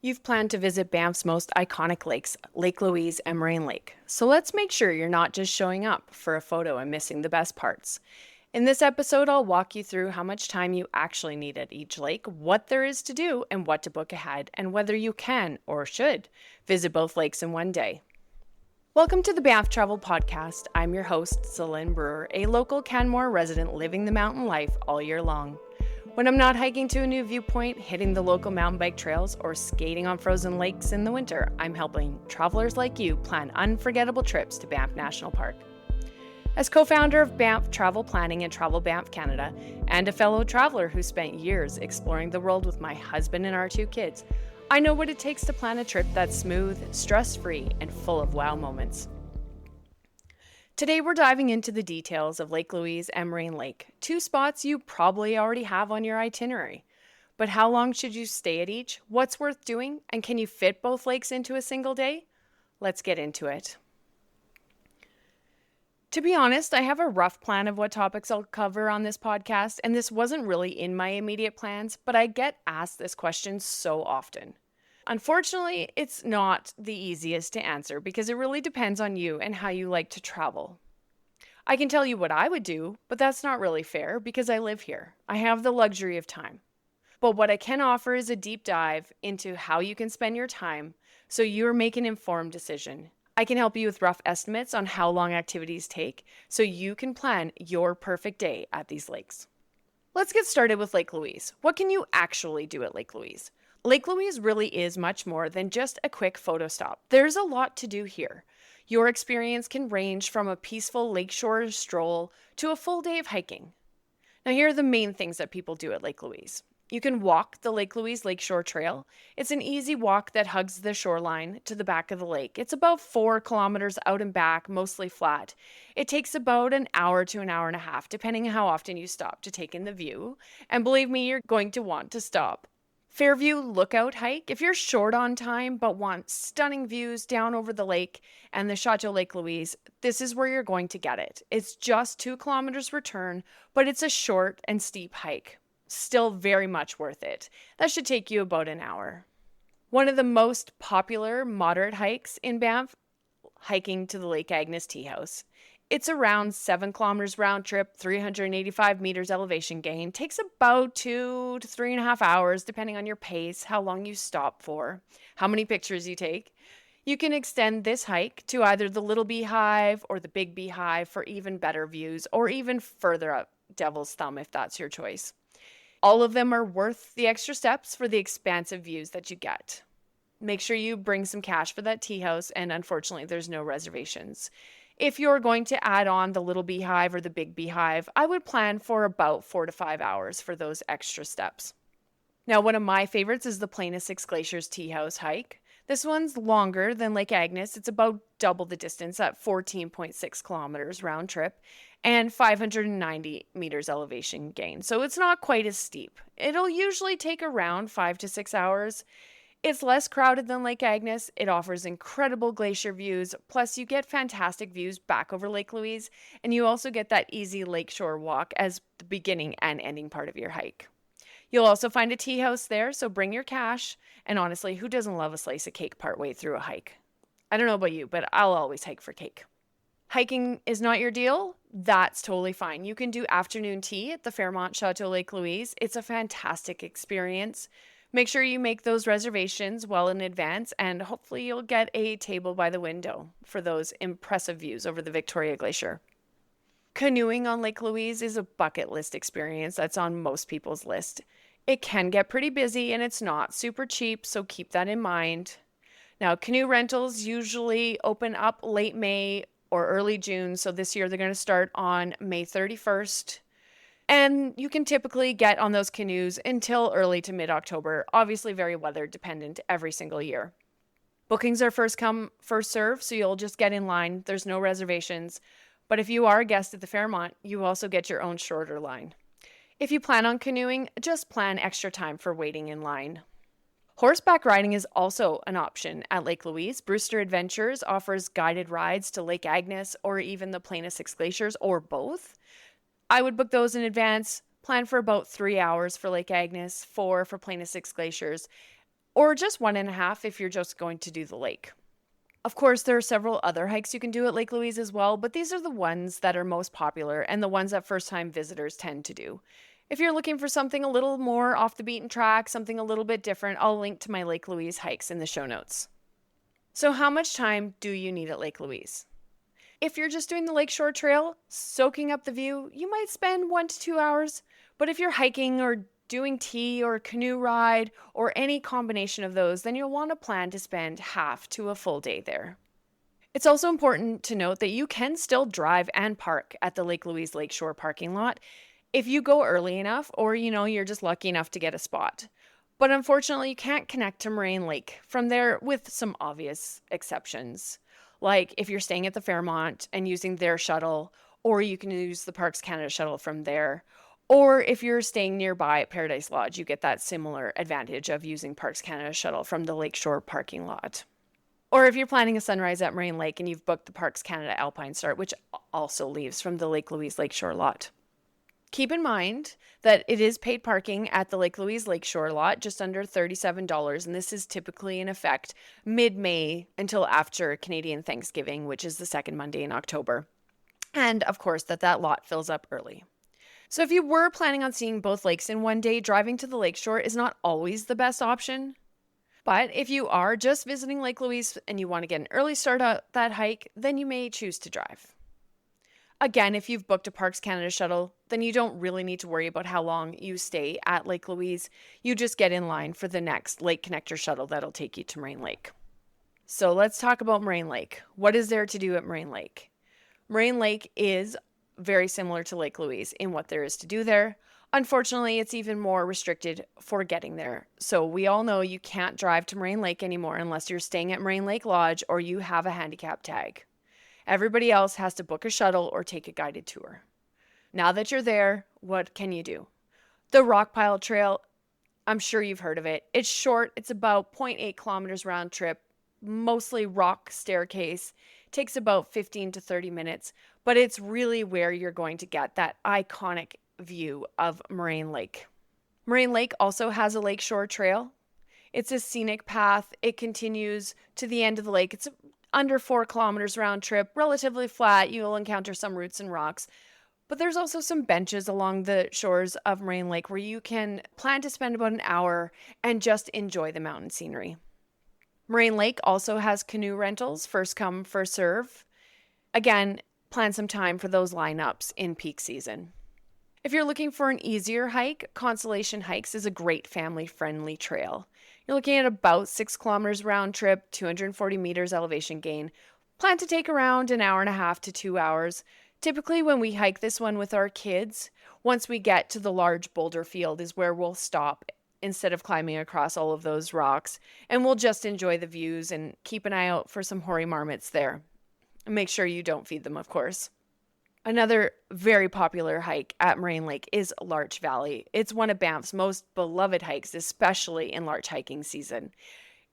You've planned to visit Banff's most iconic lakes, Lake Louise and Moraine Lake. So let's make sure you're not just showing up for a photo and missing the best parts. In this episode, I'll walk you through how much time you actually need at each lake, what there is to do, and what to book ahead, and whether you can or should visit both lakes in one day. Welcome to the Banff Travel Podcast. I'm your host, Celine Brewer, a local Canmore resident living the mountain life all year long. When I'm not hiking to a new viewpoint, hitting the local mountain bike trails, or skating on frozen lakes in the winter, I'm helping travelers like you plan unforgettable trips to Banff National Park. As co-founder of Banff Travel Planning and Travel Banff Canada, and a fellow traveler who spent years exploring the world with my husband and our two kids, I know what it takes to plan a trip that's smooth, stress-free, and full of wow moments. Today we're diving into the details of Lake Louise and Moraine Lake, two spots you probably already have on your itinerary. But how long should you stay at each? What's worth doing? And can you fit both lakes into a single day? Let's get into it. To be honest, I have a rough plan of what topics I'll cover on this podcast, and this wasn't really in my immediate plans, but I get asked this question so often. Unfortunately, it's not the easiest to answer because it really depends on you and how you like to travel. I can tell you what I would do, but that's not really fair because I live here. I have the luxury of time. But what I can offer is a deep dive into how you can spend your time so you're making an informed decision. I can help you with rough estimates on how long activities take so you can plan your perfect day at these lakes. Let's get started with Lake Louise. What can you actually do at Lake Louise? Lake Louise really is much more than just a quick photo stop. There's a lot to do here. Your experience can range from a peaceful lakeshore stroll to a full day of hiking. Now, here are the main things that people do at Lake Louise. You can walk the Lake Louise Lakeshore Trail. It's an easy walk that hugs the shoreline to the back of the lake. It's about 4 kilometers out and back, mostly flat. It takes about an hour to an hour and a half, depending on how often you stop to take in the view. And believe me, you're going to want to stop. Fairview Lookout Hike. If you're short on time but want stunning views down over the lake and the Chateau Lake Louise, this is where you're going to get it. It's just 2 kilometers return, but it's a short and steep hike. Still very much worth it. That should take you about an hour. One of the most popular moderate hikes in Banff, hiking to the Lake Agnes Tea House. It's around 7 kilometers round trip, 385 meters elevation gain. Takes about 2 to 3.5 hours, depending on your pace, how long you stop for, how many pictures you take. You can extend this hike to either the Little Beehive or the Big Beehive for even better views, or even further up Devil's Thumb if that's your choice. All of them are worth the extra steps for the expansive views that you get. Make sure you bring some cash for that tea house, and unfortunately, there's no reservations. If you're going to add on the Little Beehive or the Big Beehive, I would plan for about 4 to 5 hours for those extra steps. Now, one of my favorites is the Plain of Six Glaciers Tea House hike. This one's longer than Lake Agnes. It's about double the distance at 14.6 kilometers round trip and 590 meters elevation gain. So it's not quite as steep. It'll usually take around 5 to 6 hours. It's less crowded than Lake Agnes. It offers incredible glacier views, plus you get fantastic views back over Lake Louise, and you also get that easy lakeshore walk as the beginning and ending part of your hike. You'll also find a tea house there, so bring your cash, and honestly, who doesn't love a slice of cake partway through a hike? I don't know about you, but I'll always hike for cake. Hiking is not your deal? That's totally fine. You can do afternoon tea at the Fairmont Chateau Lake Louise. It's a fantastic experience. Make sure you make those reservations well in advance, and hopefully you'll get a table by the window for those impressive views over the Victoria Glacier. Canoeing on Lake Louise is a bucket list experience that's on most people's list. It can get pretty busy and it's not super cheap, so keep that in mind. Now, canoe rentals usually open up late May or early June, so this year they're going to start on May 31st. And you can typically get on those canoes until early to mid-October, obviously very weather dependent every single year. Bookings are first come, first serve, so you'll just get in line. There's no reservations. But if you are a guest at the Fairmont, you also get your own shorter line. If you plan on canoeing, just plan extra time for waiting in line. Horseback riding is also an option at Lake Louise. Brewster Adventures offers guided rides to Lake Agnes or even the Plain of Six Glaciers, or both. I would book those in advance, plan for about 3 hours for Lake Agnes, 4 for Plain of Six Glaciers, or just 1.5 if you're just going to do the lake. Of course, there are several other hikes you can do at Lake Louise as well, but these are the ones that are most popular and the ones that first-time visitors tend to do. If you're looking for something a little more off the beaten track, something a little bit different, I'll link to my Lake Louise hikes in the show notes. So how much time do you need at Lake Louise? If you're just doing the Lakeshore Trail, soaking up the view, you might spend 1 to 2 hours. But if you're hiking or doing tea or canoe ride or any combination of those, then you'll want to plan to spend half to a full day there. It's also important to note that you can still drive and park at the Lake Louise Lakeshore parking lot if you go early enough or you're just lucky enough to get a spot. But unfortunately, you can't connect to Moraine Lake from there with some obvious exceptions. Like if you're staying at the Fairmont and using their shuttle, or you can use the Parks Canada shuttle from there. Or if you're staying nearby at Paradise Lodge, you get that similar advantage of using Parks Canada shuttle from the Lakeshore parking lot. Or if you're planning a sunrise at Moraine Lake and you've booked the Parks Canada Alpine Start, which also leaves from the Lake Louise Lakeshore lot. Keep in mind that it is paid parking at the Lake Louise Lakeshore lot, just under $37, and this is typically in effect mid-May until after Canadian Thanksgiving, which is the second Monday in October. And of course, that lot fills up early. So if you were planning on seeing both lakes in one day, driving to the lakeshore is not always the best option. But if you are just visiting Lake Louise and you want to get an early start on that hike, then you may choose to drive. Again, if you've booked a Parks Canada shuttle, then you don't really need to worry about how long you stay at Lake Louise. You just get in line for the next Lake Connector shuttle that'll take you to Moraine Lake. So let's talk about Moraine Lake. What is there to do at Moraine Lake? Moraine Lake is very similar to Lake Louise in what there is to do there. Unfortunately, it's even more restricted for getting there. So we all know you can't drive to Moraine Lake anymore unless you're staying at Moraine Lake Lodge or you have a handicap tag. Everybody else has to book a shuttle or take a guided tour. Now that you're there, what can you do? The Rockpile Trail, I'm sure you've heard of it. It's short. It's about 0.8 kilometers round trip, mostly rock staircase. Takes about 15 to 30 minutes, but it's really where you're going to get that iconic view of Moraine Lake. Moraine Lake also has a lakeshore trail. It's a scenic path. It continues to the end of the lake. It's under 4 kilometers round trip, relatively flat. You'll encounter some roots and rocks, but there's also some benches along the shores of Moraine Lake where you can plan to spend about an hour and just enjoy the mountain scenery. Moraine Lake also has canoe rentals, first come, first serve. Again, plan some time for those lineups in peak season. If you're looking for an easier hike, Constellation Hikes is a great family-friendly trail. You're looking at about 6 kilometers round trip, 240 meters elevation gain. Plan to take around an hour and a half to 2 hours. Typically when we hike this one with our kids, once we get to the large boulder field is where we'll stop instead of climbing across all of those rocks, and we'll just enjoy the views and keep an eye out for some hoary marmots there. Make sure you don't feed them, of course. Another very popular hike at Moraine Lake is Larch Valley. It's one of Banff's most beloved hikes, especially in larch hiking season.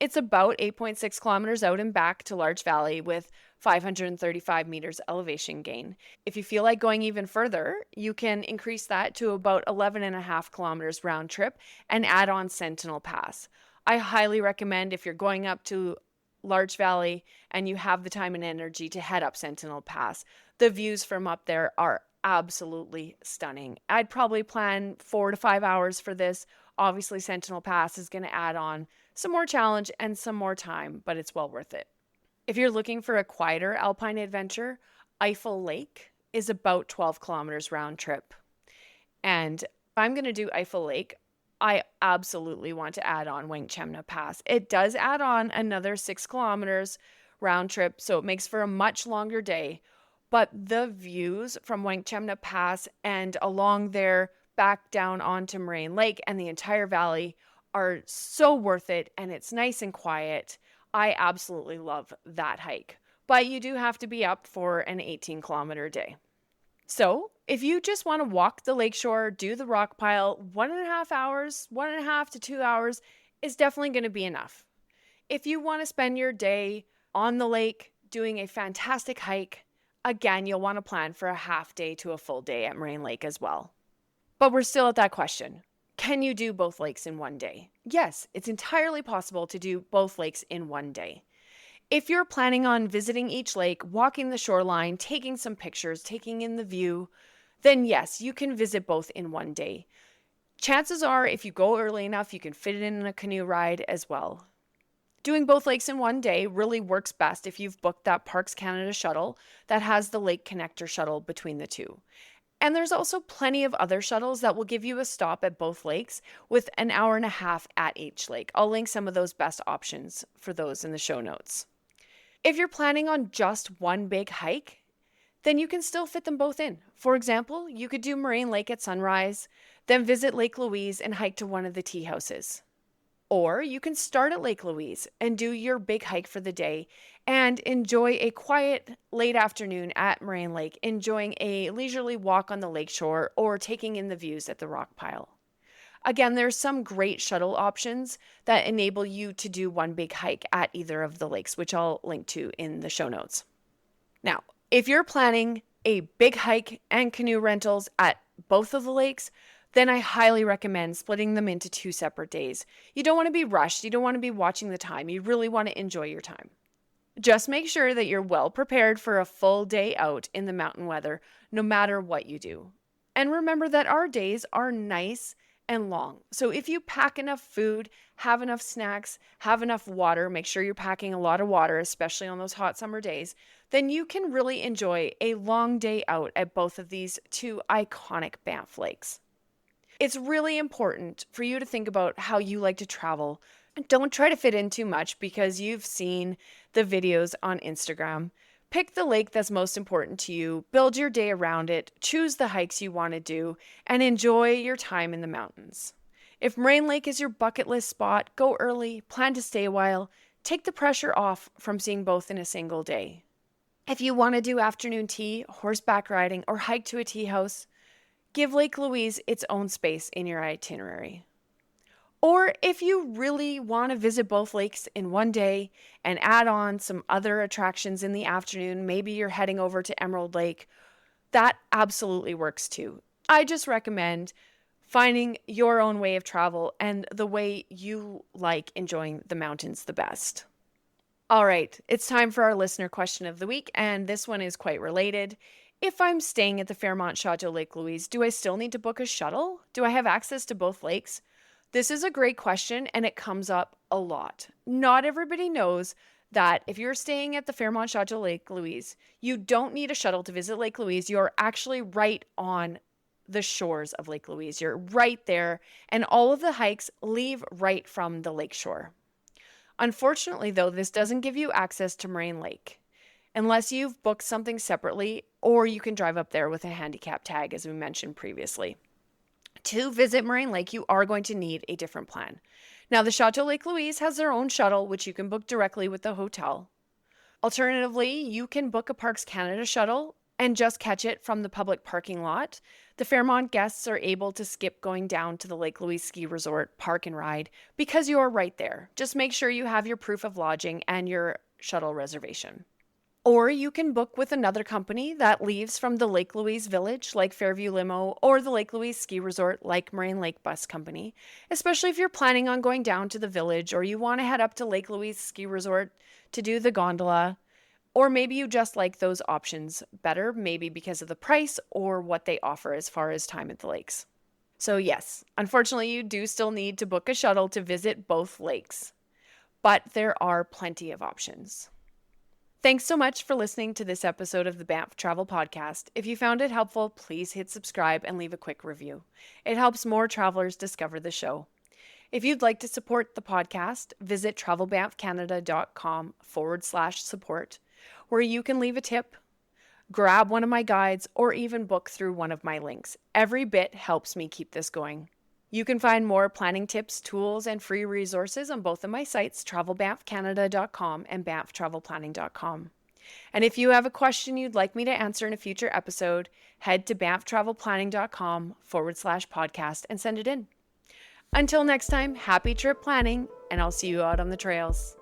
It's about 8.6 kilometers out and back to Larch Valley with 535 meters elevation gain. If you feel like going even further, you can increase that to about 11.5 kilometers round trip and add on Sentinel Pass. I highly recommend if you're going up to Larch Valley and you have the time and energy to head up Sentinel Pass. The views from up there are absolutely stunning. I'd probably plan 4 to 5 hours for this. Obviously, Sentinel Pass is going to add on some more challenge and some more time, but it's well worth it. If you're looking for a quieter alpine adventure, Eiffel Lake is about 12 kilometers round trip. And if I'm going to do Eiffel Lake, I absolutely want to add on Wangchemna Pass. It does add on another 6 kilometers round trip, so it makes for a much longer day. But the views from Wangchemna Pass and along there back down onto Moraine Lake and the entire valley are so worth it, and it's nice and quiet. I absolutely love that hike. But you do have to be up for an 18-kilometer day. So if you just want to walk the lakeshore, do the Rockpile, 1.5 hours, 1.5 to 2 hours is definitely going to be enough. If you want to spend your day on the lake doing a fantastic hike, again, you'll want to plan for a half day to a full day at Moraine Lake as well. But we're still at that question. Can you do both lakes in one day? Yes, it's entirely possible to do both lakes in one day. If you're planning on visiting each lake, walking the shoreline, taking some pictures, taking in the view, then yes, you can visit both in one day. Chances are, if you go early enough, you can fit it in a canoe ride as well. Doing both lakes in one day really works best if you've booked that Parks Canada shuttle that has the Lake Connector shuttle between the two. And there's also plenty of other shuttles that will give you a stop at both lakes with an hour and a half at each lake. I'll link some of those best options for those in the show notes. If you're planning on just one big hike, then you can still fit them both in. For example, you could do Moraine Lake at sunrise, then visit Lake Louise and hike to one of the tea houses. Or you can start at Lake Louise and do your big hike for the day and enjoy a quiet late afternoon at Moraine Lake, enjoying a leisurely walk on the lakeshore or taking in the views at the Rockpile. Again, there's some great shuttle options that enable you to do one big hike at either of the lakes, which I'll link to in the show notes. Now, if you're planning a big hike and canoe rentals at both of the lakes, then I highly recommend splitting them into 2 separate days. You don't want to be rushed. You don't want to be watching the time. You really want to enjoy your time. Just make sure that you're well prepared for a full day out in the mountain weather, no matter what you do. And remember that our days are nice and long. So if you pack enough food, have enough snacks, have enough water, make sure you're packing a lot of water, especially on those hot summer days, then you can really enjoy a long day out at both of these 2 iconic Banff lakes. It's really important for you to think about how you like to travel. Don't try to fit in too much because you've seen the videos on Instagram. Pick the lake that's most important to you, build your day around it, choose the hikes you want to do, and enjoy your time in the mountains. If Moraine Lake is your bucket list spot, go early, plan to stay a while, take the pressure off from seeing both in a single day. If you want to do afternoon tea, horseback riding, or hike to a tea house, give Lake Louise its own space in your itinerary. Or if you really want to visit both lakes in one day and add on some other attractions in the afternoon, maybe you're heading over to Emerald Lake, that absolutely works too. I just recommend finding your own way of travel and the way you like enjoying the mountains the best. All right, it's time for our listener question of the week, and this one is quite related. If I'm staying at the Fairmont Chateau Lake Louise, do I still need to book a shuttle? Do I have access to both lakes? This is a great question, and it comes up a lot. Not everybody knows that if you're staying at the Fairmont Chateau Lake Louise, you don't need a shuttle to visit Lake Louise. You're actually right on the shores of Lake Louise. You're right there, and all of the hikes leave right from the lakeshore. Unfortunately, though, this doesn't give you access to Moraine Lake unless you've booked something separately, or you can drive up there with a handicap tag, as we mentioned previously. To visit Moraine Lake, you are going to need a different plan. Now, the Chateau Lake Louise has their own shuttle, which you can book directly with the hotel. Alternatively, you can book a Parks Canada shuttle and just catch it from the public parking lot. The Fairmont guests are able to skip going down to the Lake Louise Ski Resort park and ride because you're right there. Just make sure you have your proof of lodging and your shuttle reservation. Or you can book with another company that leaves from the Lake Louise Village, like Fairview Limo, or the Lake Louise Ski Resort, like Moraine Lake Bus Company, especially if you're planning on going down to the village or you want to head up to Lake Louise Ski Resort to do the gondola. Or maybe you just like those options better, maybe because of the price or what they offer as far as time at the lakes. So yes, unfortunately, you do still need to book a shuttle to visit both lakes, but there are plenty of options. Thanks so much for listening to this episode of the Banff Travel Podcast. If you found it helpful, please hit subscribe and leave a quick review. It helps more travelers discover the show. If you'd like to support the podcast, visit travelbanffcanada.com/support, where you can leave a tip, grab one of my guides, or even book through one of my links. Every bit helps me keep this going. You can find more planning tips, tools, and free resources on both of my sites, travelbanffcanada.com and banfftravelplanning.com. And if you have a question you'd like me to answer in a future episode, head to banfftravelplanning.com/podcast and send it in. Until next time, happy trip planning, and I'll see you out on the trails.